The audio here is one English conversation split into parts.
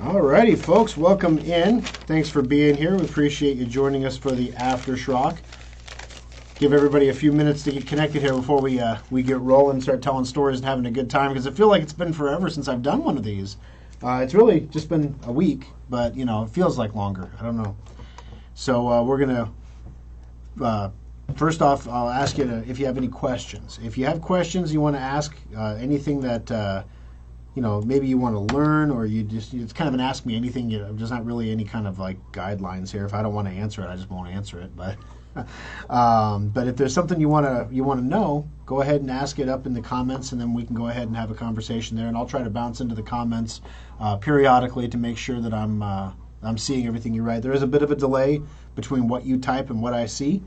Alrighty, folks, welcome in. Thanks for being here. We appreciate you joining us for the After Schrock. Give everybody a few minutes to get connected here before we get rolling, start telling stories and having a good time, because I feel like it's been forever since I've done one of these. It's really just been a week, but, you know, it feels like longer. I don't know. So we're going to, first off, I'll ask you if you have any questions. If you have questions you want to ask, anything that... maybe you want to learn, or it's kind of an ask me anything. There's not really any kind of like guidelines here. If I don't want to answer it, I just won't answer it. But if there's something you want to know, go ahead and ask it up in the comments, and then we can go ahead and have a conversation there. And I'll try to bounce into the comments periodically to make sure that I'm seeing everything you write. There is a bit of a delay between what you type and what I see.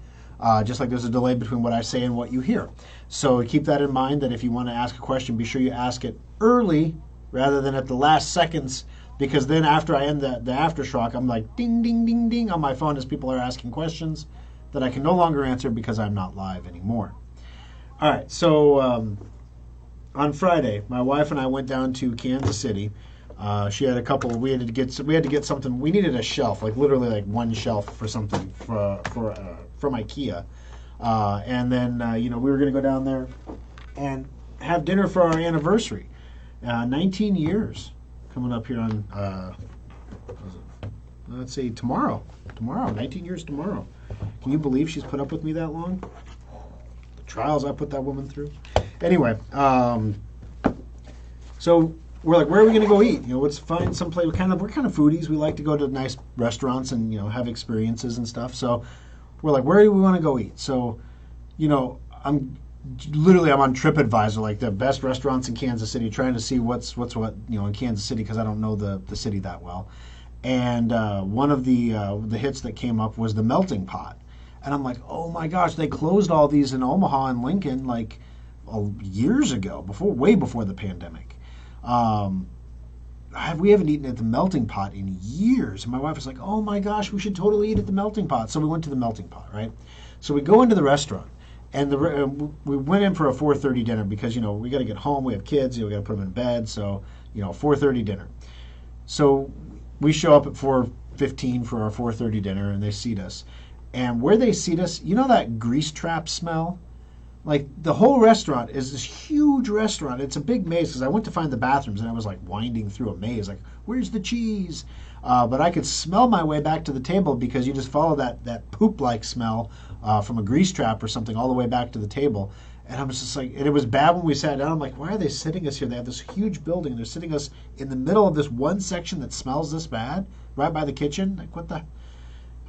Just like there's a delay between what I say and what you hear. So keep that in mind, that if you want to ask a question, be sure you ask it early rather than at the last seconds, because then after I end the After Schrock, I'm like ding, ding, ding, ding on my phone as people are asking questions that I can no longer answer because I'm not live anymore. All right, so on Friday, my wife and I went down to Kansas City. She had a couple. We had to get something. We needed a shelf, like literally like one shelf for something from IKEA, and then we were going to go down there and have dinner for our anniversary. 19 years coming up here on let's see, tomorrow. 19 years tomorrow. Can you believe she's put up with me that long? The trials I put that woman through. Anyway, so we're like, where are we going to go eat? Let's find some place. We're kind of foodies. We like to go to nice restaurants and have experiences and stuff. So we're like, where do we want to go eat? So, I'm on TripAdvisor, like the best restaurants in Kansas City, trying to see what's what in Kansas City, because I don't know the city that well. And one of the hits that came up was the Melting Pot, and I'm like, oh my gosh, they closed all these in Omaha and Lincoln like years ago, way before the pandemic. We haven't eaten at the Melting Pot in years. And my wife was like, oh my gosh, we should totally eat at the Melting Pot. So we went to the Melting Pot, right? So we go into the restaurant, and we went in for a 4:30 dinner because, we got to get home. We have kids, we got to put them in bed. So, 4:30 dinner. So we show up at 4:15 for our 4:30 dinner, and they seat us. And where they seat us, that grease trap smell? Like, the whole restaurant is this huge restaurant. It's a big maze, because I went to find the bathrooms, and I was like winding through a maze, like, where's the cheese? But I could smell my way back to the table, because you just follow that poop-like smell from a grease trap or something all the way back to the table. And I was just like, and it was bad when we sat down. I'm like, why are they sitting us here? They have this huge building, and they're sitting us in the middle of this one section that smells this bad, right by the kitchen. Like, what the?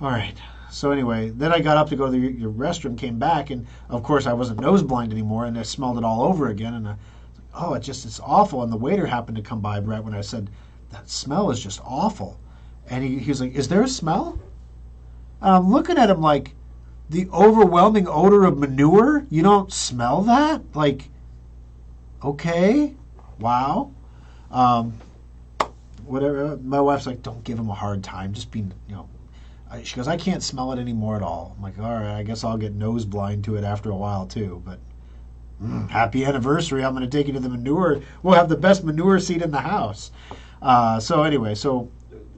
All right. So anyway, then I got up to go to the restroom, came back, and of course I wasn't nose blind anymore, and I smelled it all over again, and I was like, oh, it's awful. And the waiter happened to come by right when I said, that smell is just awful. And he was like, is there a smell? And I'm looking at him like, the overwhelming odor of manure? You don't smell that? Like, okay, wow. Whatever. My wife's like, don't give him a hard time. Just be, she goes, I can't smell it anymore at all. I'm like, all right, I guess I'll get nose blind to it after a while too. But happy anniversary. I'm going to take you to the manure. We'll have the best manure seat in the house. So anyway, so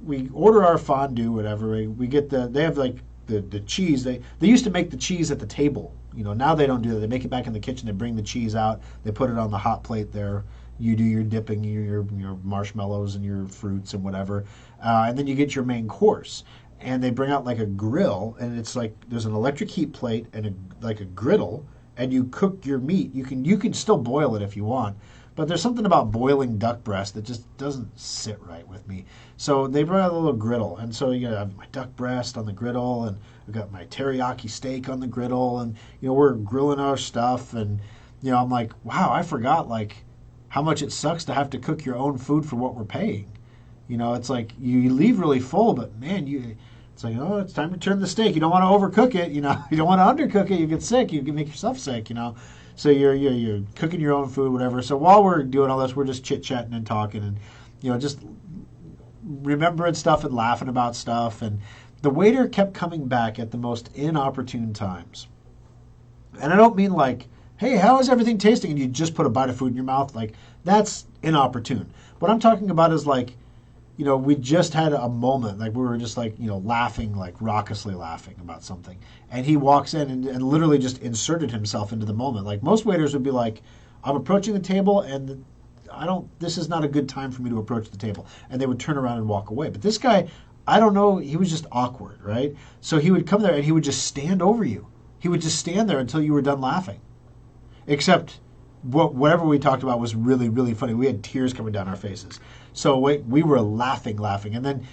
we order our fondue, whatever. We get they have like the cheese. They used to make the cheese at the table. Now they don't do that. They make it back in the kitchen. They bring the cheese out. They put it on the hot plate there. You do your dipping, your marshmallows and your fruits and whatever. And then you get your main course. And they bring out like a grill, and it's like there's an electric heat plate and a griddle, and you cook your meat. You can still boil it if you want, but there's something about boiling duck breast that just doesn't sit right with me. So they brought out a little griddle, and so you have my duck breast on the griddle, and I've got my teriyaki steak on the griddle, and we're grilling our stuff, and I'm like, wow, I forgot like how much it sucks to have to cook your own food for what we're paying. It's like you leave really full, but man, it's like, oh, it's time to turn the steak. You don't want to overcook it, you don't want to undercook it. You get sick. You can make yourself sick, So you're cooking your own food, whatever. So while we're doing all this, we're just chit-chatting and talking and, just remembering stuff and laughing about stuff. And the waiter kept coming back at the most inopportune times. And I don't mean like, hey, how is everything tasting? And you just put a bite of food in your mouth. Like, that's inopportune. What I'm talking about is like, we just had a moment, like we were just like, laughing, like raucously laughing about something. And he walks in and literally just inserted himself into the moment. Like most waiters would be like, I'm approaching the table and this is not a good time for me to approach the table. And they would turn around and walk away. But this guy, I don't know, he was just awkward, right? So he would come there and he would just stand over you. He would just stand there until you were done laughing. Except whatever we talked about was really, really funny. We had tears coming down our faces. So we were laughing. And then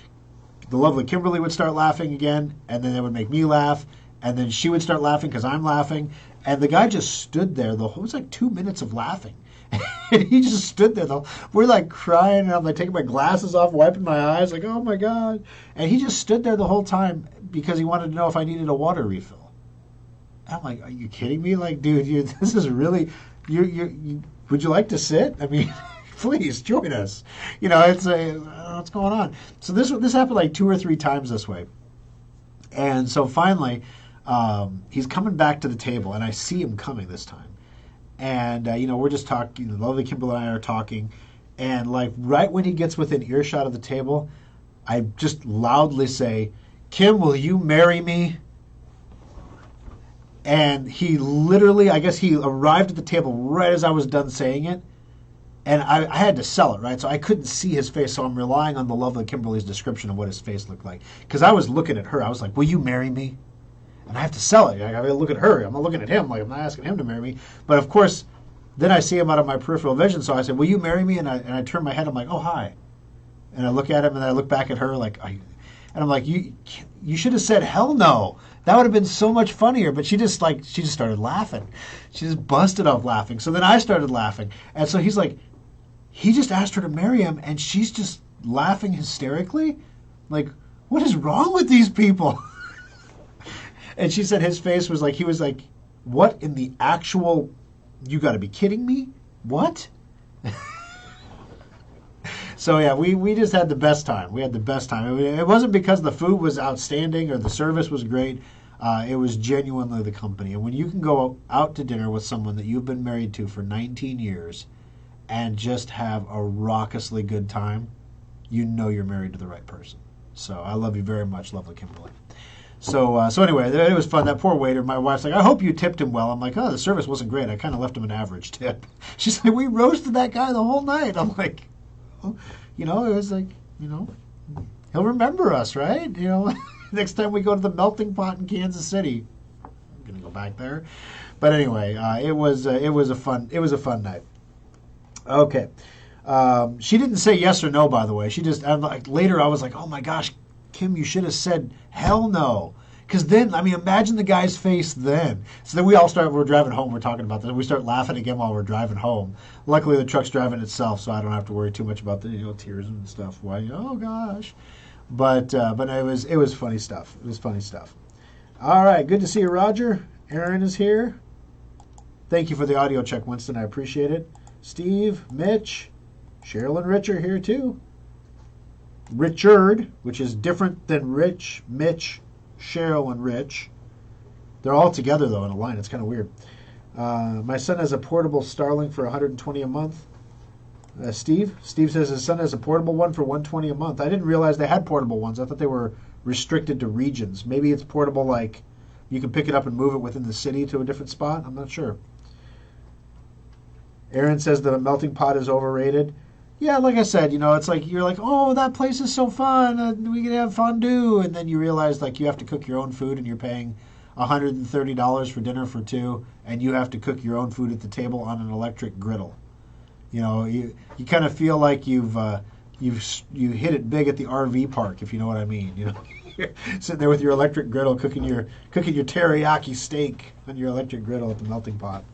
the lovely Kimberly would start laughing again, and then they would make me laugh, and then she would start laughing because I'm laughing. And the guy just stood there. It was like 2 minutes of laughing. And he just stood there. We're like crying, and I'm like taking my glasses off, wiping my eyes, like, oh my God. And he just stood there the whole time because he wanted to know if I needed a water refill. And I'm like, are you kidding me? Like, dude, this is really... would you like to sit? I mean, please join us. It's what's going on? So this happened like 2 or 3 times this way, and so finally, he's coming back to the table, and I see him coming this time, and we're just talking. The lovely Kimberly and I are talking, and like right when he gets within earshot of the table, I just loudly say, "Kim, will you marry me?" And he literally, I guess he arrived at the table right as I was done saying it. And I had to sell it, right? So I couldn't see his face. So I'm relying on the lovely Kimberly's description of what his face looked like. Because I was looking at her. I was like, will you marry me? And I have to sell it. I got to look at her. I'm not looking at him. Like, I'm not asking him to marry me. But of course, then I see him out of my peripheral vision. So I said, will you marry me? And I turn my head. I'm like, oh, hi. And I look at him and I look back at her like, and I'm like, you should have said hell no. That would have been so much funnier. But she just started laughing. She just busted off laughing. So then I started laughing. And so he's like, he just asked her to marry him, and she's just laughing hysterically. Like, what is wrong with these people? And she said his face was like, he was like, what in the actual, you got to be kidding me? What? So yeah, we just had the best time. We had the best time. It wasn't because the food was outstanding or the service was great. It was genuinely the company. And when you can go out to dinner with someone that you've been married to for 19 years and just have a raucously good time, you know you're married to the right person. So I love you very much, lovely Kimberly. So anyway, it was fun. That poor waiter, my wife's like, I hope you tipped him well. I'm like, oh, the service wasn't great. I kind of left him an average tip. She's like, we roasted that guy the whole night. I'm like, it was like, he'll remember us, right? Next time we go to the melting pot in Kansas City, I'm gonna go back there. But anyway, it was a fun night. Okay, she didn't say yes or no, by the way. She just later I was like, oh my gosh, Kim, you should have said hell no. Because then, imagine the guy's face then. So then we're driving home, we're talking about this. We start laughing again while we're driving home. Luckily, the truck's driving itself, so I don't have to worry too much about the tears and stuff. Why? Oh gosh. But it was funny stuff. It was funny stuff. All right, good to see you, Roger. Aaron is here. Thank you for the audio check, Winston. I appreciate it. Steve, Mitch, Cheryl, and Rich are here too. Richard, which is different than Rich, Mitch, Cheryl, and Rich. They're all together, though, in a line. It's kind of weird. My son has a portable Starlink for $120 a month. Steve says his son has a portable one for $120 a month. I didn't realize they had portable ones. I thought they were restricted to regions. Maybe it's portable, like you can pick it up and move it within the city to a different spot. I'm not sure. Aaron says the melting pot is overrated. Yeah, like I said, it's like you're like, oh, that place is so fun. We can have fondue. And then you realize like you have to cook your own food and you're paying $130 for dinner for two, and you have to cook your own food at the table on an electric griddle. You kind of feel like you hit it big at the RV park, if you know what I mean. You're sitting there with your electric griddle cooking your teriyaki steak on your electric griddle at the melting pot.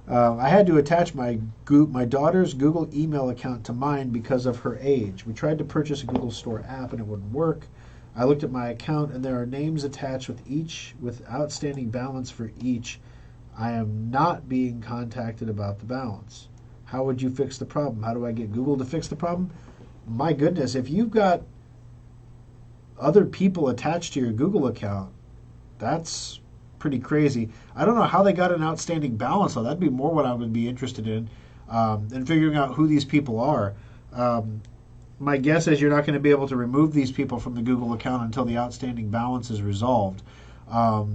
I had to attach my daughter's Google email account to mine because of her age. We tried to purchase a Google Store app and it wouldn't work. I looked at my account and there are names attached with outstanding balance for each. I am not being contacted about the balance. How would you fix the problem? How do I get Google to fix the problem? My goodness, if you've got other people attached to your Google account, that's pretty crazy. I don't know how they got an outstanding balance, though. That'd be more what I would be interested in figuring out who these people are. My guess is you're not going to be able to remove these people from the Google account until the outstanding balance is resolved.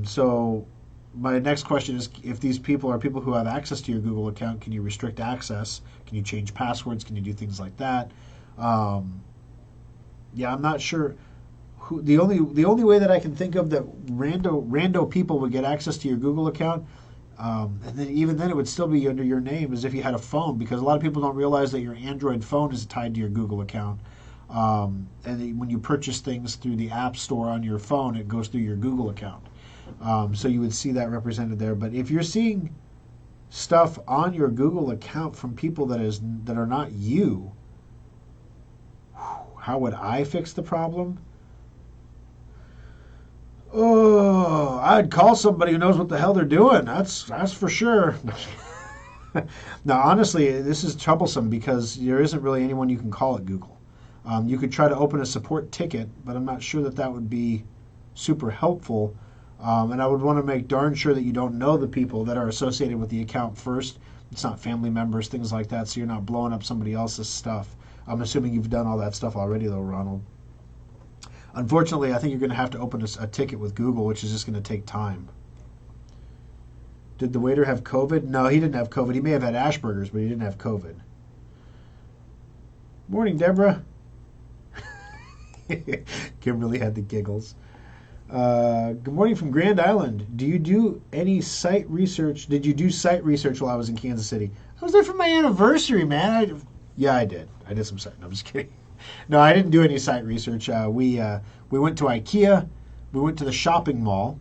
So my next question is, if these people are people who have access to your Google account, can you restrict access? Can you change passwords? Can you do things like that? Yeah, I'm not sure. The only way that I can think of that rando people would get access to your Google account, and then even then it would still be under your name, as if you had a phone, because a lot of people don't realize that your Android phone is tied to your Google account. And when you purchase things through the App Store on your phone, it goes through your Google account. So you would see that represented there. But if you're seeing stuff on your Google account from people that are not you, how would I fix the problem? Oh, I'd call somebody who knows what the hell they're doing. That's for sure. Now, honestly, this is troublesome because there isn't really anyone you can call at Google. You could try to open a support ticket, but I'm not sure that would be super helpful. And I would want to make darn sure that you don't know the people that are associated with the account first. It's not family members, things like that, so you're not blowing up somebody else's stuff. I'm assuming you've done all that stuff already, though, Ronald. Unfortunately, I think you're going to have to open a ticket with Google, which is just going to take time. Did the waiter have COVID? No, he didn't have COVID. He may have had Asperger's, but he didn't have COVID. Morning, Deborah. Kimberly had the giggles. Good morning from Grand Island. Do you do any site research? Did you do site research while I was in Kansas City? I was there for my anniversary, man. Yeah, I did. I did some site. No, I'm just kidding. No, I didn't do any site research. We went to IKEA. We went to the shopping mall,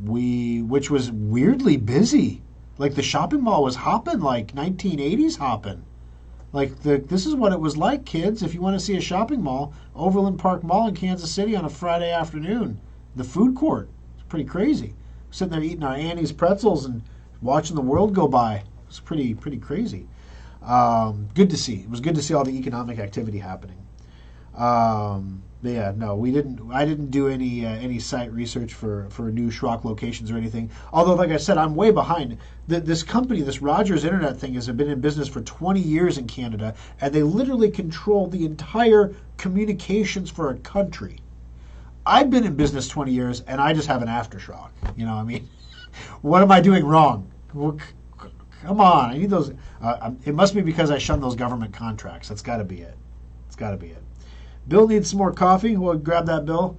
which was weirdly busy. Like the shopping mall was hopping, like 1980s hopping. Like this is what it was like, kids. If you want to see a shopping mall, Overland Park Mall in Kansas City on a Friday afternoon, the food court. It's pretty crazy. Sitting there eating our Annie's pretzels and watching the world go by. It's pretty crazy. Good to see. It was good to see all the economic activity happening. But yeah, no, we didn't. I didn't do any site research for new Schrock locations or anything. Although, like I said, I'm way behind. This company, this Rogers Internet thing, has been in business for 20 years in Canada, and they literally control the entire communications for a country. I've been in business 20 years, and I just have an aftershock. You know, I mean, what am I doing wrong? Come on, I need those. It must be because I shunned those government contracts. That's got to be it. It's got to be it. Bill needs some more coffee. We'll grab that, Bill.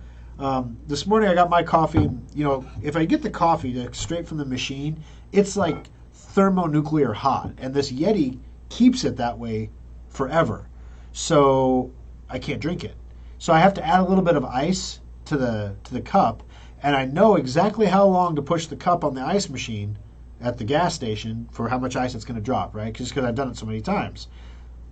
This morning I got my coffee. You know, if I get the coffee straight from the machine, it's like thermonuclear hot, and this Yeti keeps it that way forever. So I can't drink it. So I have to add a little bit of ice to the cup, and I know exactly how long to push the cup on the ice machine at the gas station for how much ice it's going to drop, right? Just because I've done it so many times.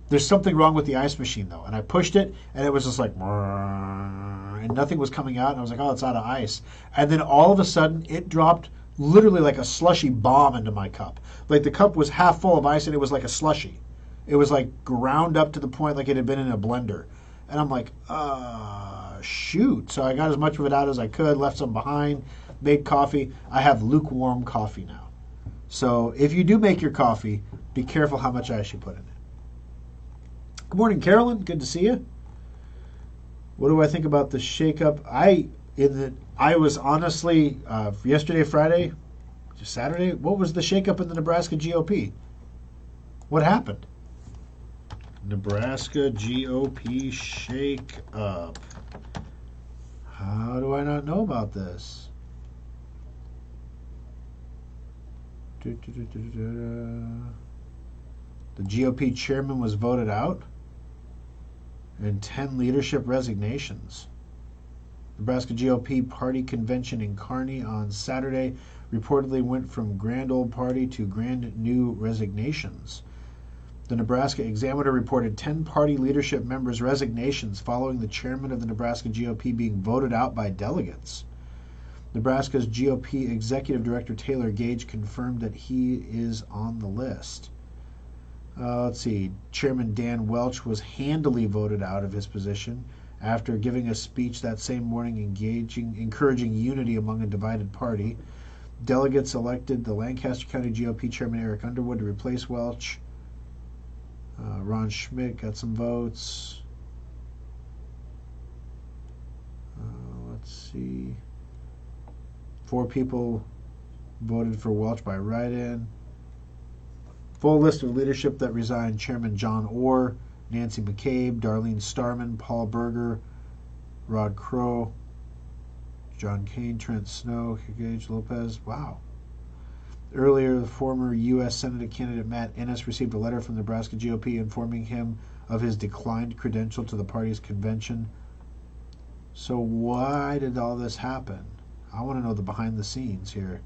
There's something wrong with the ice machine, though. And I pushed it, and it was just like, and nothing was coming out. And I was like, oh, it's out of ice. And then all of a sudden, it dropped literally like a slushy bomb into my cup. Like the cup was half full of ice, and it was like a slushy. It was like ground up to the point like it had been in a blender. And I'm like, shoot. So I got as much of it out as I could, left some behind, made coffee. I have lukewarm coffee now. So if you do make your coffee, be careful how much ice you put in it. Good morning, Carolyn. Good to see you. What do I think about the shakeup? I was honestly yesterday, Friday, just Saturday. What was the shakeup in the Nebraska GOP? What happened? Nebraska GOP shakeup. How do I not know about this? The GOP chairman was voted out, and 10 leadership resignations. Nebraska GOP party convention in Kearney on Saturday reportedly went from grand old party to grand new resignations. The Nebraska Examiner reported 10 party leadership members' resignations following the chairman of the Nebraska GOP being voted out by delegates. Nebraska's GOP Executive Director Taylor Gage confirmed that he is on the list. Let's see. Chairman Dan Welch was handily voted out of his position after giving a speech that same morning encouraging unity among a divided party. Delegates elected the Lancaster County GOP Chairman Eric Underwood to replace Welch. Ron Schmidt got some votes. Let's see. 4 people voted for Welch by write-in. Full list of leadership that resigned: Chairman John Orr, Nancy McCabe, Darlene Starman, Paul Berger, Rod Crow, John Kane, Trent Snow, Gage Lopez. Wow. Earlier, the former U.S. Senate candidate Matt Ennis received a letter from the Nebraska GOP informing him of his declined credential to the party's convention. So why did all this happen? I want to know the behind the scenes here.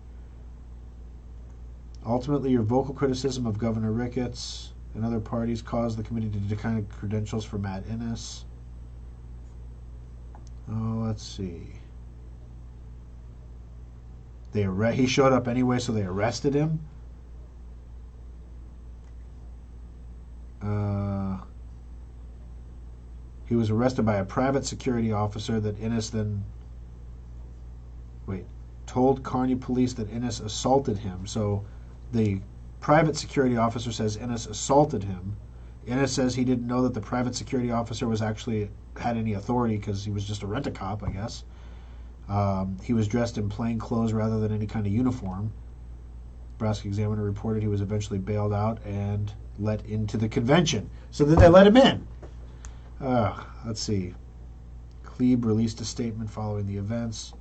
Ultimately, your vocal criticism of Governor Ricketts and other parties caused the committee to decline credentials for Matt Ennis. Oh, let's see. He showed up anyway, so they arrested him. He was arrested by a private security officer that Ennis then told Kearney police that Ennis assaulted him. So the private security officer says Ennis assaulted him. Ennis says he didn't know that the private security officer was actually had any authority because he was just a rent-a-cop, I guess. He was dressed in plain clothes rather than any kind of uniform. Nebraska Examiner reported he was eventually bailed out and let into the convention. So then they let him in. Let's see. Klebe released a statement following the events.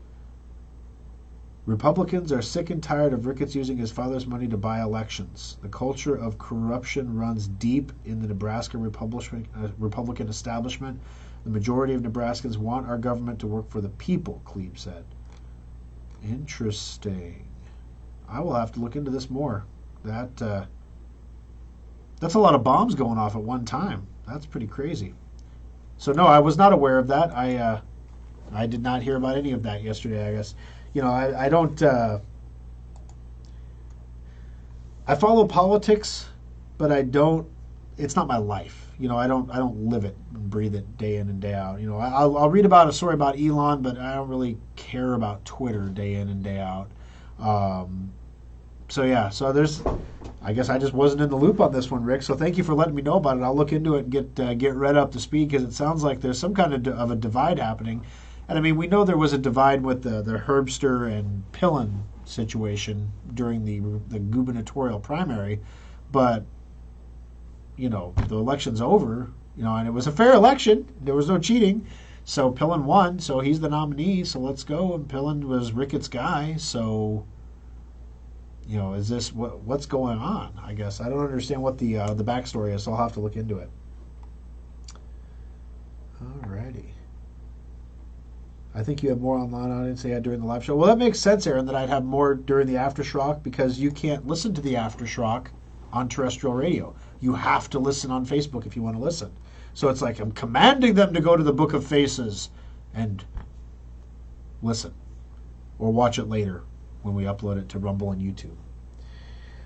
Republicans are sick and tired of Ricketts using his father's money to buy elections. The culture of corruption runs deep in the Nebraska Republican establishment. The majority of Nebraskans want our government to work for the people, Klebe said. Interesting. I will have to look into this more. That's a lot of bombs going off at one time. That's pretty crazy. So no, I was not aware of that. I did not hear about any of that yesterday, I guess. I don't. I follow politics, but I don't. It's not my life. I don't live it and breathe it day in and day out. I'll read about a story about Elon, but I don't really care about Twitter day in and day out. So there's. I guess I just wasn't in the loop on this one, Rick. So thank you for letting me know about it. I'll look into it and get read up to speed, because it sounds like there's some kind of a divide happening. And I mean, we know there was a divide with the Herbster and Pillen situation during the gubernatorial primary, but the election's over, and it was a fair election. There was no cheating, so Pillen won, so he's the nominee. So let's go. And Pillen was Ricketts' guy, so is this what's going on? I guess I don't understand what the backstory is, so I'll have to look into it. Alrighty. I think you have more online audience than you had during the live show. Well, that makes sense, Aaron, that I'd have more during the After Schrock, because you can't listen to the After Schrock on terrestrial radio. You have to listen on Facebook if you want to listen. So it's like I'm commanding them to go to the Book of Faces and listen, or watch it later when we upload it to Rumble and YouTube.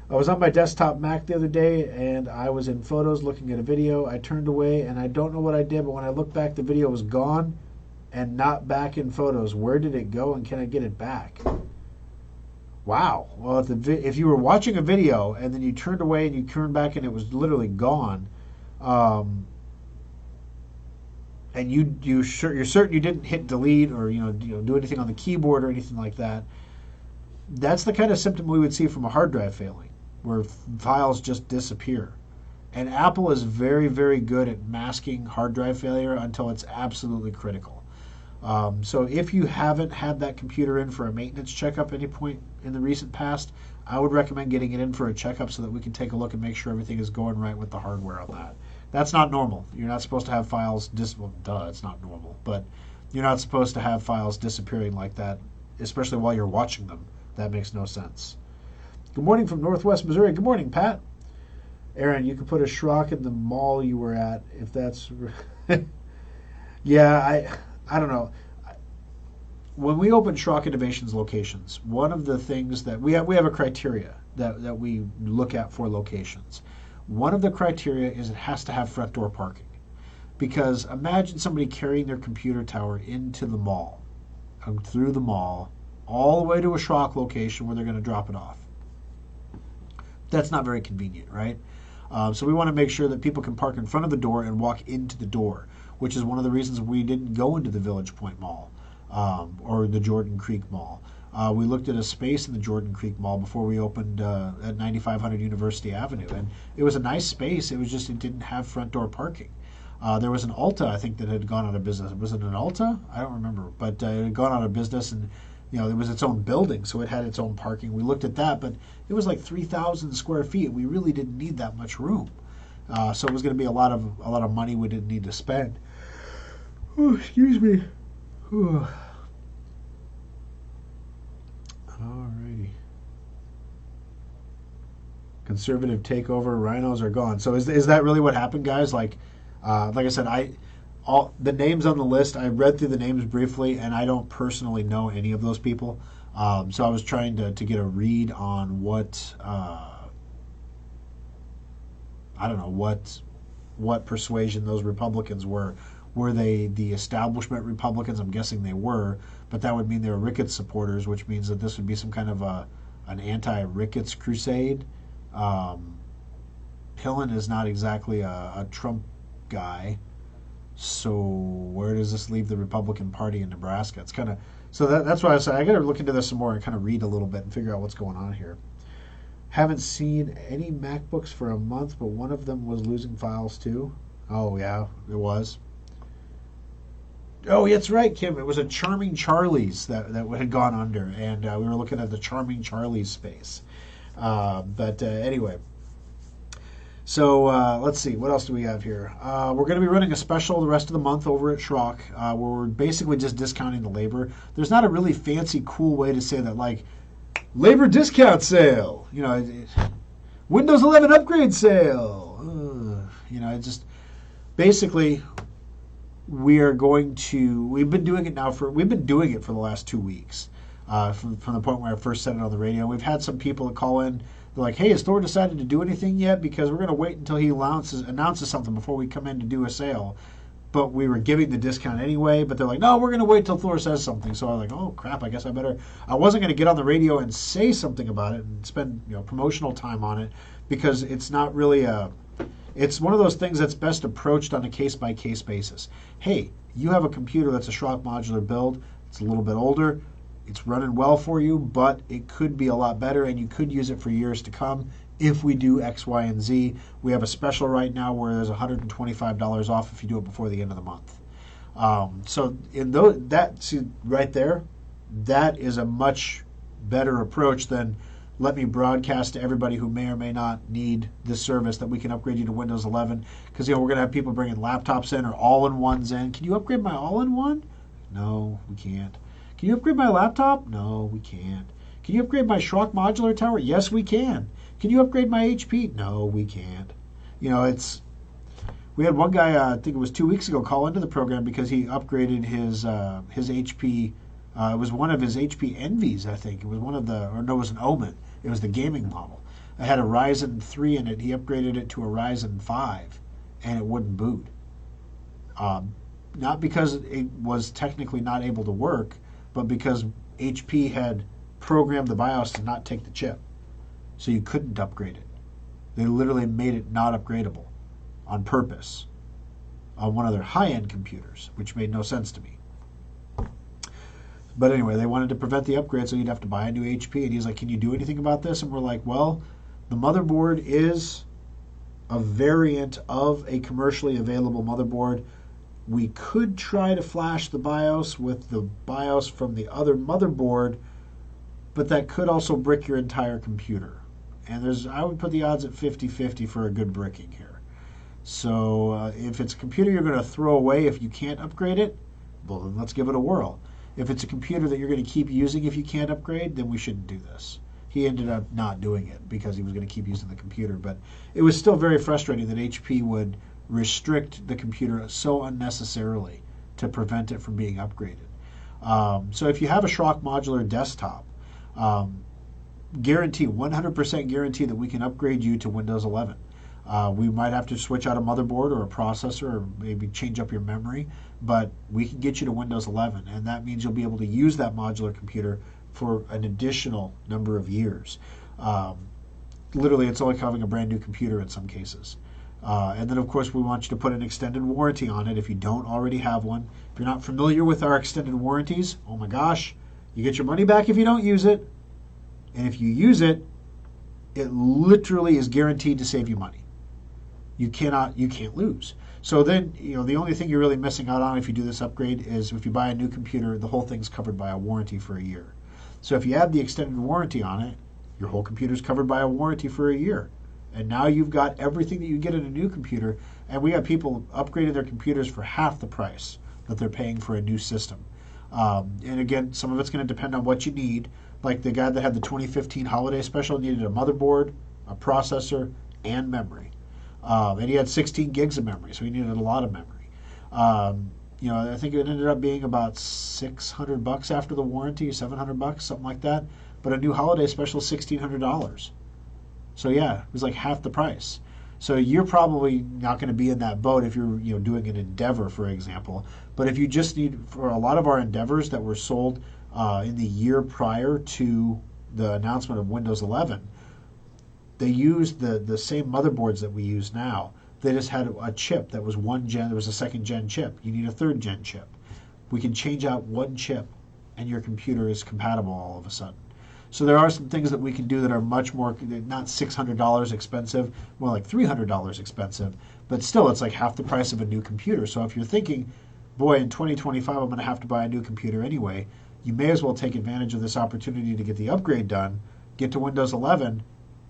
I was on my desktop Mac the other day, and I was in Photos looking at a video. I turned away, and I don't know what I did, but when I looked back, the video was gone and not back in Photos. Where did it go, and can I get it back? Wow. Well, if you were watching a video and then you turned away and you turned back and it was literally gone, and you're certain you didn't hit delete or do anything on the keyboard or anything like that, that's the kind of symptom we would see from a hard drive failing, where files just disappear. And Apple is very, very good at masking hard drive failure until it's absolutely critical. So if you haven't had that computer in for a maintenance checkup at any point in the recent past, I would recommend getting it in for a checkup so that we can take a look and make sure everything is going right with the hardware on that. That's not normal. You're not supposed to have files it's not normal, but you're not supposed to have files disappearing like that, especially while you're watching them. That makes no sense. Good morning from Northwest Missouri. Good morning, Pat. Aaron, you could put a Schrock in the mall you were at, if that's... Yeah, I don't know. When we open Schrock Innovations locations, one of the things that we have a criteria that we look at for locations. One of the criteria is it has to have front door parking. Because imagine somebody carrying their computer tower into the mall, through the mall, all the way to a Schrock location where they're going to drop it off. That's not very convenient, right? So we want to make sure that people can park in front of the door and walk into the door, which is one of the reasons we didn't go into the Village Point Mall or the Jordan Creek Mall. We looked at a space in the Jordan Creek Mall before we opened at 9500 University Avenue, and it was a nice space. It was just it didn't have front door parking. There was an Ulta, I think, that had gone out of business. Was it an Ulta? I don't remember, but it had gone out of business, and it was its own building, so it had its own parking. We looked at that, but it was like 3,000 square feet. We really didn't need that much room, so it was going to be a lot of money we didn't need to spend. Oh, excuse me. Alrighty. Conservative takeover. Rhinos are gone. So is that really what happened, guys? Like I said, all the names on the list, I read through the names briefly, and I don't personally know any of those people. So I was trying to get a read on what I don't know what persuasion those Republicans were. Were they the establishment Republicans? I'm guessing they were, but that would mean they were Ricketts supporters, which means that this would be some kind of an anti-Ricketts crusade. Pillen is not exactly a Trump guy, so where does this leave the Republican Party in Nebraska? It's kind of that's why I said I got to look into this some more and kind of read a little bit and figure out what's going on here. Haven't seen any MacBooks for a month, but one of them was losing files too. Oh yeah, it was. Oh, that's right, Kim. It was a Charming Charlie's that had gone under, and we were looking at the Charming Charlie's space. But anyway, so let's see. What else do we have here? We're going to be running a special the rest of the month over at Schrock, where we're basically just discounting the labor. There's not a really fancy, cool way to say that, like, labor discount sale. Windows 11 upgrade sale. It's just basically... we've been doing it for the last 2 weeks, from the point where I first said it on the radio. We've had some people that call in. They're like, hey, has Thor decided to do anything yet? Because we're going to wait until he announces something before we come in to do a sale. But we were giving the discount anyway, but they're like, no, we're going to wait till Thor says something. So I was like, oh, crap, I guess I wasn't going to get on the radio and say something about it and spend promotional time on it, because it's not really it's one of those things that's best approached on a case-by-case basis. Hey, you have a computer that's a Schrock modular build. It's a little bit older. It's running well for you, but it could be a lot better, and you could use it for years to come if we do X, Y, and Z. We have a special right now where there's $125 off if you do it before the end of the month. So right there, that is a much better approach than let me broadcast to everybody who may or may not need this service that we can upgrade you to Windows 11, because we're going to have people bringing laptops in or all-in-ones in. Can you upgrade my all-in-one? No, we can't. Can you upgrade my laptop? No, we can't. Can you upgrade my Schrock modular tower? Yes, we can. Can you upgrade my HP? No, we can't. We had one guy, I think it was 2 weeks ago, call into the program because he upgraded his HP. It was one of his HP Envies, I think. It was it was an Omen. It was the gaming model. It had a Ryzen 3 in it. He upgraded it to a Ryzen 5, and it wouldn't boot. Not because it was technically not able to work, but because HP had programmed the BIOS to not take the chip. So you couldn't upgrade it. They literally made it not upgradable on purpose on one of their high-end computers, which made no sense to me. But anyway, they wanted to prevent the upgrade, so you'd have to buy a new HP. And he's like, can you do anything about this? And we're like, well, the motherboard is a variant of a commercially available motherboard. We could try to flash the BIOS with the BIOS from the other motherboard, but that could also brick your entire computer. And I would put the odds at 50-50 for a good bricking here. So if it's a computer you're going to throw away if you can't upgrade it, well, then let's give it a whirl. If it's a computer that you're going to keep using if you can't upgrade, then we shouldn't do this. He ended up not doing it because he was going to keep using the computer. But it was still very frustrating that HP would restrict the computer so unnecessarily to prevent it from being upgraded. So if you have a Schrock modular desktop, guarantee, 100% guarantee that we can upgrade you to Windows 11. We might have to switch out a motherboard or a processor or maybe change up your memory, but we can get you to Windows 11, and that means you'll be able to use that modular computer for an additional number of years. literally it's like having a brand new computer in some cases. And then, of course, we want you to put an extended warranty on it if you don't already have one. If you're not familiar with our extended warranties, oh my gosh, you get your money back if you don't use it. And if you use it, it literally is guaranteed to save you money. You can't lose. So then, the only thing you're really missing out on if you do this upgrade is if you buy a new computer, the whole thing's covered by a warranty for a year. So if you add the extended warranty on it, your whole computer's covered by a warranty for a year. And now you've got everything that you get in a new computer, and we have people upgrading their computers for half the price that they're paying for a new system. And again, some of it's going to depend on what you need. Like the guy that had the 2015 holiday special needed a motherboard, a processor, and memory. And he had 16 gigs of memory, so he needed a lot of memory. I think it ended up being about $600 after the warranty, $700, something like that. But a new holiday special is $1,600. So yeah, it was like half the price. So you're probably not going to be in that boat if you're doing an Endeavor, for example. But if you just need, for a lot of our Endeavors that were sold in the year prior to the announcement of Windows 11, they used the same motherboards that we use now. They just had a chip that was one gen. There was a second gen chip. You need a third gen chip. We can change out one chip, and your computer is compatible all of a sudden. So there are some things that we can do that are much more, not $600 expensive, more like $300 expensive, but still it's like half the price of a new computer. So if you're thinking, boy, in 2025 I'm going to have to buy a new computer anyway, you may as well take advantage of this opportunity to get the upgrade done, get to Windows 11,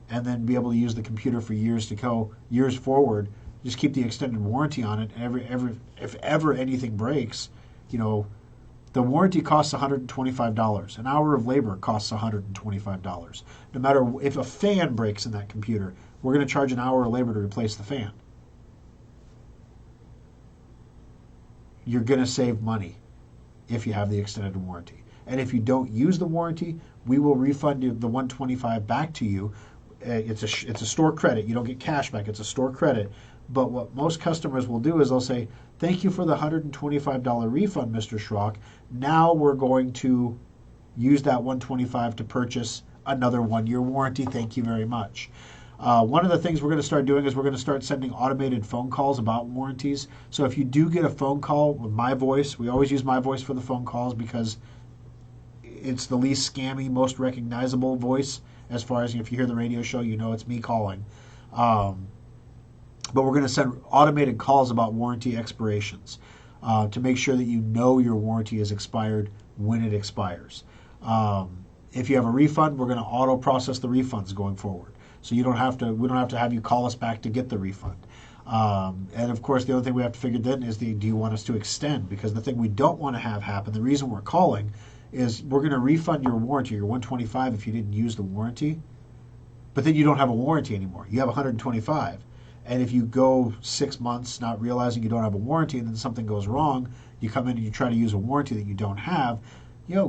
and then be able to use the computer for years to go, years forward. Just keep the extended warranty on it. If ever anything breaks, the warranty costs $125. An hour of labor costs $125. No matter if a fan breaks in that computer, we're going to charge an hour of labor to replace the fan. You're going to save money if you have the extended warranty. And if you don't use the warranty, we will refund you the $125 back to you. It's a store credit. You don't get cash back. It's a store credit. But what most customers will do is they'll say, thank you for the $125 refund, Mr. Schrock. Now we're going to use that $125 to purchase another 1-year warranty. Thank you very much. One of the things we're going to start doing is we're going to start sending automated phone calls about warranties. So if you do get a phone call with my voice, we always use my voice for the phone calls because it's the least scammy, most recognizable voice. As far as if you hear the radio show, it's me calling. But we're going to send automated calls about warranty expirations to make sure that your warranty is expired when it expires. If you have a refund, we're going to auto process the refunds going forward. So we don't have to have you call us back to get the refund. And of course, the other thing we have to figure then is do you want us to extend? Because the thing we don't want to have happen, the reason we're calling, is we're going to refund your warranty, your $125 if you didn't use the warranty, but then you don't have a warranty anymore. You have $125. And if you go 6 months not realizing you don't have a warranty and then something goes wrong, you come in and you try to use a warranty that you don't have,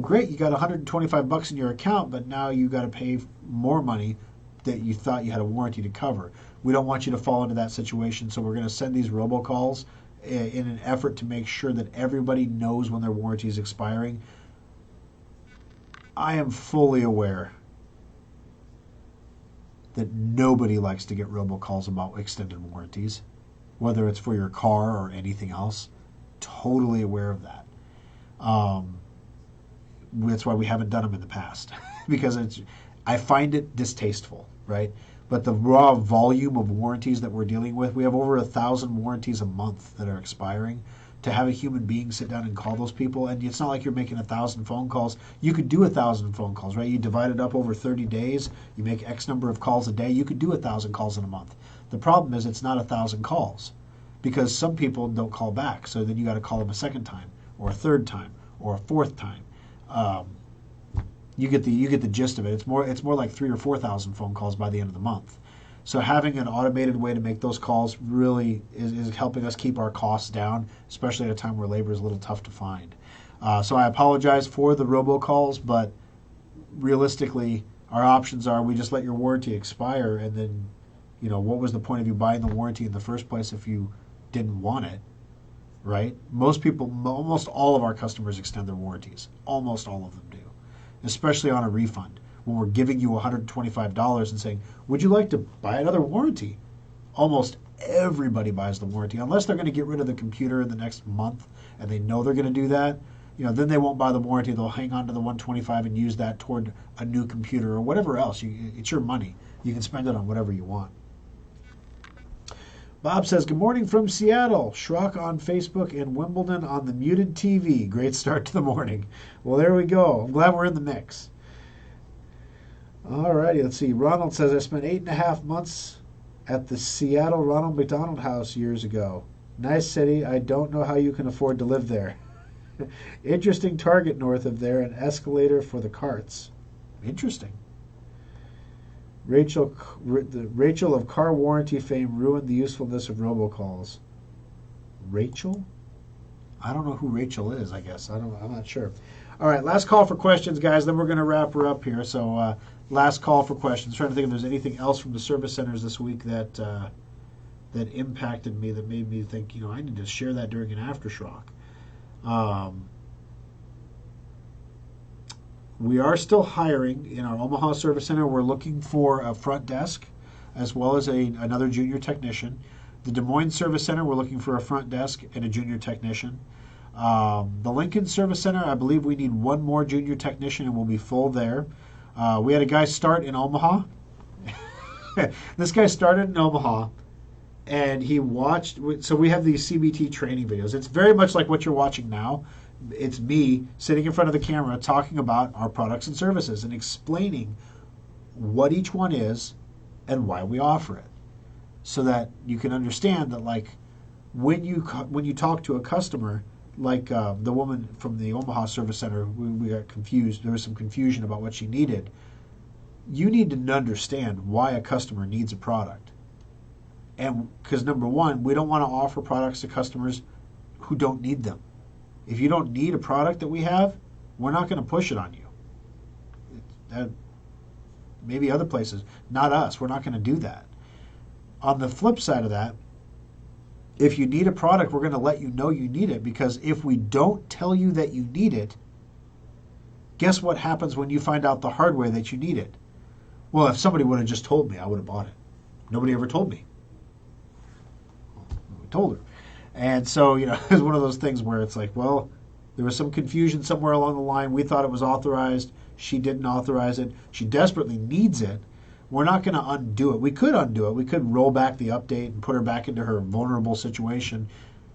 great, you got $125 in your account, but now you got to pay more money that you thought you had a warranty to cover. We don't want you to fall into that situation, so we're going to send these robocalls in an effort to make sure that everybody knows when their warranty is expiring. I am fully aware that nobody likes to get robocalls about extended warranties, whether it's for your car or anything else. Totally aware of that. That's why we haven't done them in the past because I find it distasteful, right? But the raw volume of warranties that we're dealing with, we have over 1,000 warranties a month that are expiring. To have a human being sit down and call those people, and it's not like you're making 1,000 phone calls. You could do 1,000 phone calls, right? You divide it up over 30 days. You make X number of calls a day. You could do 1,000 calls in a month. The problem is it's not 1,000 calls because some people don't call back. So then you got to call them a second time, or a third time, or a fourth time. You get the gist of it. It's more like 3,000 or 4,000 phone calls by the end of the month. So having an automated way to make those calls really is helping us keep our costs down, especially at a time where labor is a little tough to find. So I apologize for the robocalls, but realistically, our options are we just let your warranty expire, and then, what was the point of you buying the warranty in the first place if you didn't want it, right? Almost all of our customers extend their warranties. Almost all of them do, especially on a refund. when we're giving you $125 and saying, would you like to buy another warranty? Almost everybody buys the warranty, unless they're going to get rid of the computer in the next month and they know they're going to do that. Then they won't buy the warranty. They'll hang on to the 125 and use that toward a new computer or whatever else. It's your money. You can spend it on whatever you want. Bob says, good morning from Seattle. Schrock on Facebook and Wimbledon on the muted TV. Great start to the morning. Well, there we go. I'm glad we're in the mix. All righty, let's see. Ronald says, I spent 8.5 months at the Seattle Ronald McDonald House years ago. Nice city. I don't know how you can afford to live there. Interesting Target north of there, an escalator for the carts. Interesting. Rachel of car warranty fame ruined the usefulness of robocalls. Rachel? I don't know who Rachel is, I guess. I'm not sure. All right, last call for questions, guys. Then we're going to wrap her up here. So last call for questions. Trying to think if there's anything else from the service centers this week that impacted me, that made me think, I need to share that during an After Schrock. We are still hiring in our Omaha Service Center. We're looking for a front desk as well as another junior technician. The Des Moines Service Center, we're looking for a front desk and a junior technician. The Lincoln Service Center, I believe we need one more junior technician and we'll be full there. We had a guy start in Omaha. This guy started in Omaha and he watched, so we have these CBT training videos. It's very much like what you're watching now. It's me sitting in front of the camera talking about our products and services and explaining what each one is and why we offer it, so that you can understand that, like, when you talk to a customer, like the woman from the Omaha Service Center, we got confused. There was some confusion about what she needed. You need to understand why a customer needs a product. And because, number one, we don't want to offer products to customers who don't need them. If you don't need a product that we have, we're not going to push it on you. Maybe other places, not us. We're not going to do that. On the flip side of that, if you need a product, we're going to let you know you need it, because if we don't tell you that you need it, guess what happens when you find out the hard way that you need it? Well, if somebody would have just told me, I would have bought it. Nobody ever told me. We told her. And so, it's one of those things where it's like, well, there was some confusion somewhere along the line. We thought it was authorized. She didn't authorize it. She desperately needs it. We're not going to undo it. We could undo it. We could roll back the update and put her back into her vulnerable situation.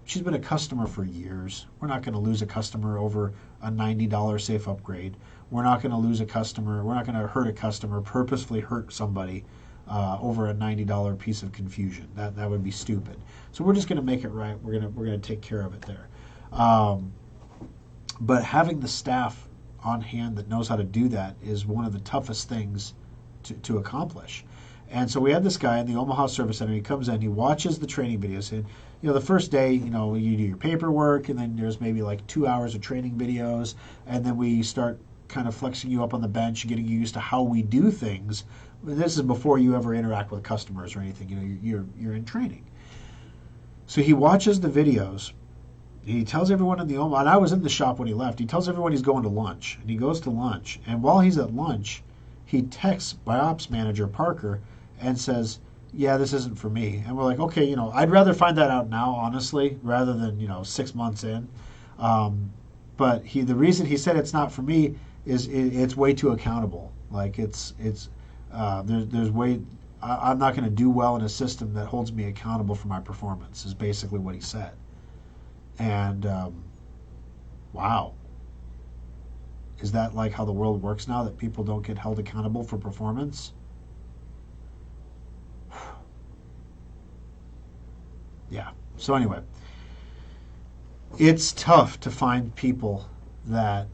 She's been a customer for years. We're not going to lose a customer over a $90 safe upgrade. We're not going to lose a customer. We're not going to hurt a customer, purposefully hurt somebody over a $90 piece of confusion. That would be stupid. So we're just going to make it right. We're going to take care of it there. But having the staff on hand that knows how to do that is one of the toughest things to accomplish. And so we had this guy in the Omaha Service Center. He comes in, he watches the training videos. And, the first day, you do your paperwork, and then there's maybe like 2 hours of training videos, and then we start kind of flexing you up on the bench, getting you used to how we do things. This is before you ever interact with customers or anything. You're in training. So he watches the videos. He tells everyone in the Omaha, and I was in the shop when he left. He tells everyone he's going to lunch, and he goes to lunch. And while he's at lunch, he texts my ops manager, Parker, and says, yeah, this isn't for me. And we're like, okay, I'd rather find that out now, honestly, rather than, 6 months in. But the reason he said it's not for me is it's way too accountable. Like there's way, I'm not going to do well in a system that holds me accountable for my performance, is basically what he said. And wow. Is that like how the world works now, that people don't get held accountable for performance? Yeah. So anyway, it's tough to find people that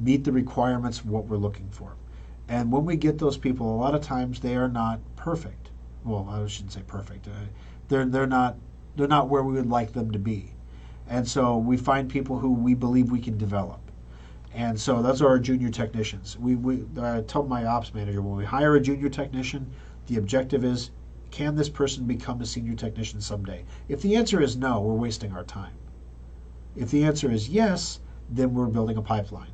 meet the requirements of what we're looking for. And when we get those people, a lot of times they are not perfect. Well, I shouldn't say perfect. They're not where we would like them to be. And so we find people who we believe we can develop. And so those are our junior technicians. I tell my ops manager, when we hire a junior technician, the objective is, can this person become a senior technician someday? If the answer is no, we're wasting our time. If the answer is yes, then we're building a pipeline.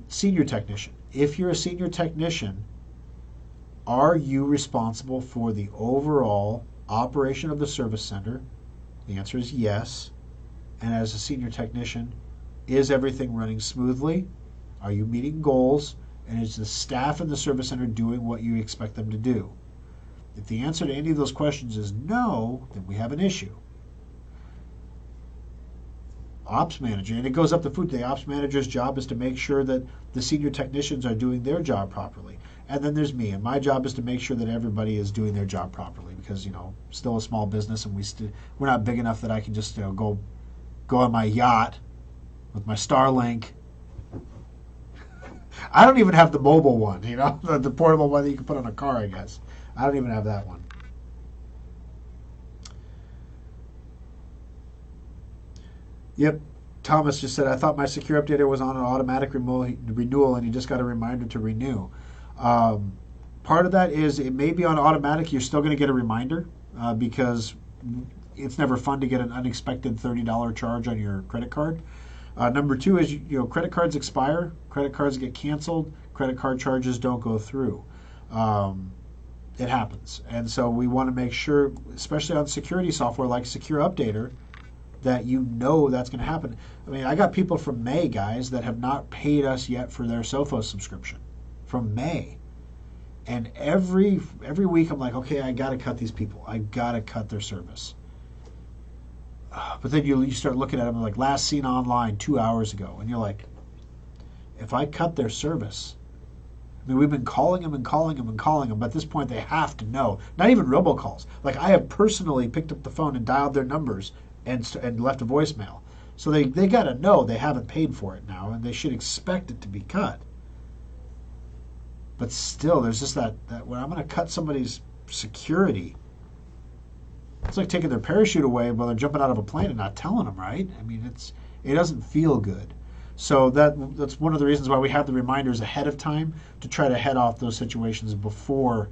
Senior technician. if you're a senior technician, are you responsible for the overall operation of the service center? The answer is yes. And as a senior technician, is everything running smoothly? Are you meeting goals? And is the staff in the service center doing what you expect them to do? If the answer to any of those questions is no, then we have an issue. Ops manager, and it goes up the food. The ops manager's job is to make sure that the senior technicians are doing their job properly. And then there's me, and my job is to make sure that everybody is doing their job properly, because still a small business, and we're not big enough that I can just go on my yacht with my Starlink. I don't even have the mobile one, the portable one that you can put on a car, I guess. I don't even have that one. Yep. Thomas just said, I thought my secure updater was on an automatic renewal and you just got a reminder to renew. Part of that is it may be on automatic. You're still going to get a reminder because it's never fun to get an unexpected $30 charge on your credit card. Number two is, credit cards expire, credit cards get canceled, credit card charges don't go through. It happens. And so we want to make sure, especially on security software like Secure Updater, that that's going to happen. I mean, I got people from May, guys, that have not paid us yet for their Sophos subscription from May. And every week I'm like, okay, I got to cut these people. I got to cut their service. But then you start looking at them like last seen online 2 hours ago, and you're like, if I cut their service, I mean, we've been calling them, but at this point they have to know. Not even robocalls. Like, I have personally picked up the phone and dialed their numbers and left a voicemail. So they got to know they haven't paid for it now, and they should expect it to be cut. But still, there's just that when I'm going to cut somebody's security, it's like taking their parachute away while they're jumping out of a plane and not telling them, right? I mean, it doesn't feel good. So that's one of the reasons why we have the reminders ahead of time, to try to head off those situations before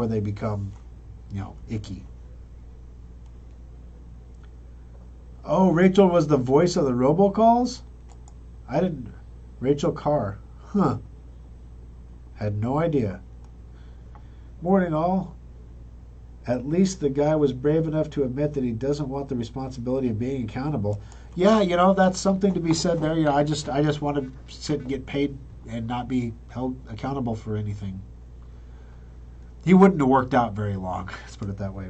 they become, icky. Oh, Rachel was the voice of the robocalls? Rachel Carr. Huh. Had no idea. Morning, all. At least the guy was brave enough to admit that he doesn't want the responsibility of being accountable. Yeah, that's something to be said there. I just want to sit and get paid and not be held accountable for anything. He wouldn't have worked out very long, let's put it that way.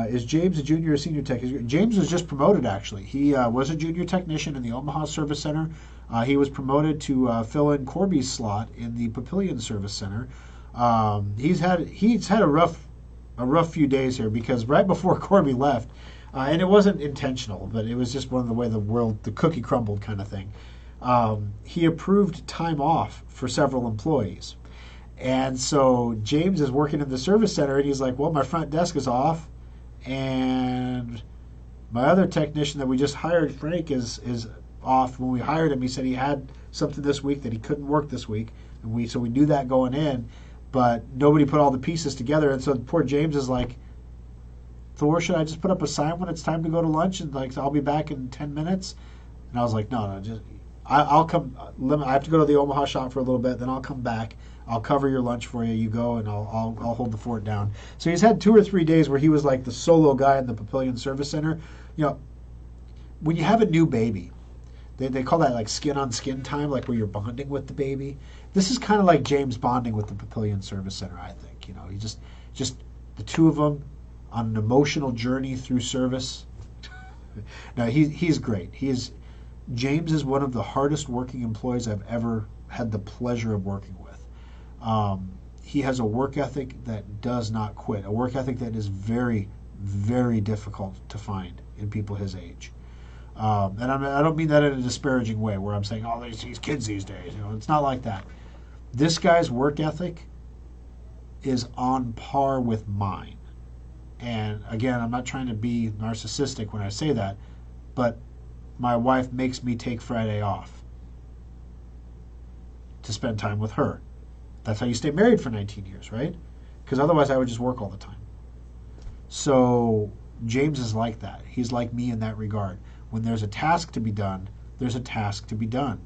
Is James a junior or senior tech? James was just promoted, actually. He was a junior technician in the Omaha Service Center. He was promoted to fill in Corby's slot in the Papillion Service Center. He's had a rough few days here, because right before Corby left, and it wasn't intentional, but it was just one of the way the cookie crumbled kind of thing. He approved time off for several employees. And so James is working in the service center, and he's like, well, my front desk is off, and my other technician that we just hired, Frank, is off. When we hired him, he said he had something this week that he couldn't work this week, and we knew that going in, but nobody put all the pieces together. And so poor James is like, Thor, should I just put up a sign when it's time to go to lunch, and I'll be back in 10 minutes? And I was like, no, just I'll come. I have to go to the Omaha shop for a little bit, then I'll come back. I'll cover your lunch for you. You go, and I'll hold the fort down. So he's had 2 or 3 days where he was like the solo guy in the Papillion Service Center. When you have a new baby, they call that like skin on skin time, like where you're bonding with the baby. This is kind of like James bonding with the Papillion Service Center, I think. He just the two of them on an emotional journey through service. Now he's great. James is one of the hardest working employees I've ever had the pleasure of working with. He has a work ethic that does not quit, a work ethic that is very, very difficult to find in people his age. And I don't mean that in a disparaging way, where I'm saying, oh, these kids these days. It's not like that. This guy's work ethic is on par with mine. And again, I'm not trying to be narcissistic when I say that, but my wife makes me take Friday off to spend time with her. That's how you stay married for 19 years, right? Because otherwise I would just work all the time. So James is like that. He's like me in that regard. When there's a task to be done, there's a task to be done.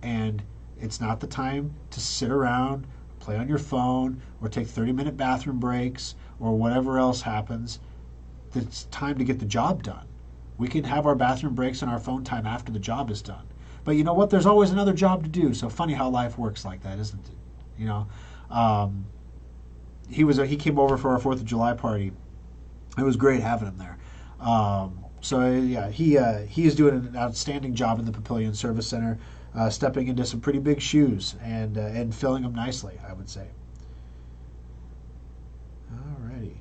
And It's not the time to sit around, play on your phone, or take 30-minute bathroom breaks, or whatever else happens. It's time to get the job done. We can have our bathroom breaks and our phone time after the job is done. But you know what? There's always another job to do. So funny how life works like that, isn't it? You know, he came over for our 4th of July party. It was great having him there. So yeah, he is doing an outstanding job in the Papillion Service Center, stepping into some pretty big shoes and filling them nicely, I would say. Alrighty.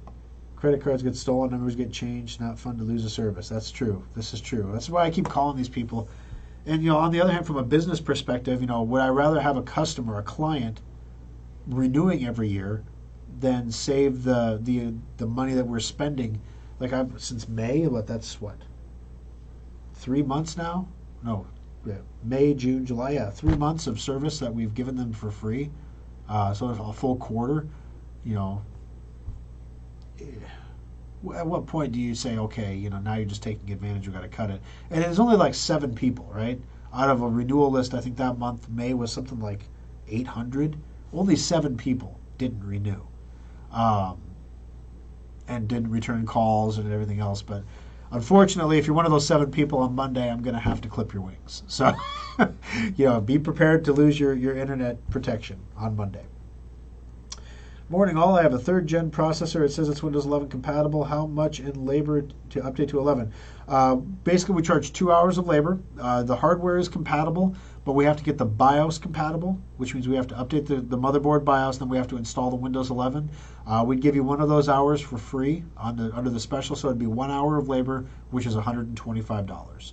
Credit cards get stolen, numbers get changed. Not fun to lose a service. That's true. This is true. That's why I keep calling these people. And you know, on the other hand, from a business perspective, you know, would I rather have a customer, a client, renewing every year than save the money that we're spending? Like I've since May, that's what, 3 months now? No, yeah, May, June, July. Yeah, 3 months of service that we've given them for free. So a full quarter. You know, at what point do you say, okay, you know, now you're just taking advantage, we've got to cut it? And it's only like 7 people, right? Out of a renewal list, I think that month, May, was something like 800. Only 7 people didn't renew. And didn't return calls and everything else. But unfortunately, if you're one of those 7 people on Monday, I'm going to have to clip your wings. So, you know, be prepared to lose your internet protection on Monday. Morning all, I have a 3rd gen processor. It says it's Windows 11 compatible. How much in labor to update to 11? Basically, we charge 2 hours of labor. The hardware is compatible, but we have to get the BIOS compatible, which means we have to update the motherboard BIOS, then we have to install the Windows 11. We'd give you one of those hours for free under the special, so it'd be 1 hour of labor, which is $125.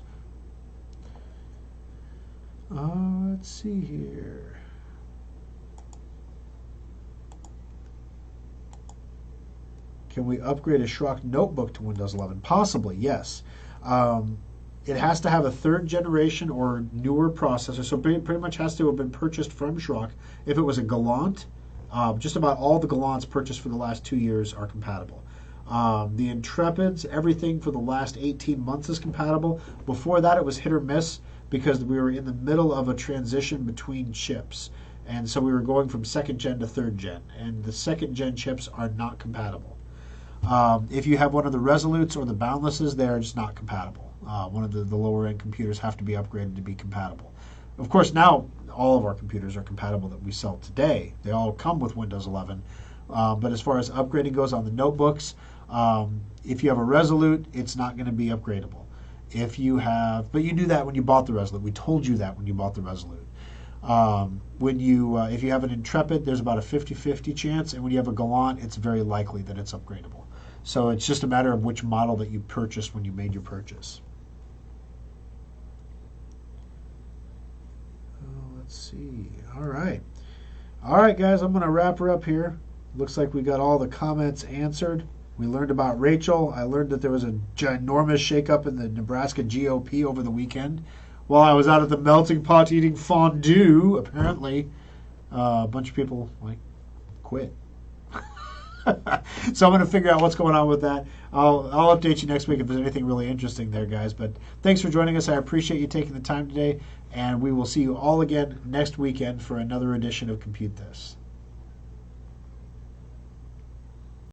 Let's see here. Can we upgrade a Schrock notebook to Windows 11? Possibly, yes. It has to have a 3rd generation or newer processor, so pretty much has to have been purchased from Schrock. If it was a Galant, just about all the Galants purchased for the last 2 years are compatible. The Intrepids, everything for the last 18 months is compatible. Before that, it was hit or miss because we were in the middle of a transition between chips. And so we were going from 2nd gen to 3rd gen, and the 2nd gen chips are not compatible. If you have one of the Resolutes or the Boundlesses, they are just not compatible. One of the lower end computers have to be upgraded to be compatible. Of course, now all of our computers are compatible that we sell today. They all come with Windows 11. But as far as upgrading goes on the notebooks, if you have a Resolute, it's not going to be upgradable. But you knew that when you bought the Resolute. We told you that when you bought the Resolute. If you have an Intrepid, there's about a 50-50 chance, and when you have a Galant, it's very likely that it's upgradable. So it's just a matter of which model that you purchased when you made your purchase. Let's see. All right, guys, I'm going to wrap her up here. Looks like we got all the comments answered. We learned about Rachel. I learned that there was a ginormous shakeup in the Nebraska GOP over the weekend. While I was out at the melting pot eating fondue, apparently a bunch of people quit. So I'm going to figure out what's going on with that. I'll update you next week if there's anything really interesting there, guys. But thanks for joining us. I appreciate you taking the time today, and we will see you all again next weekend for another edition of Compute This.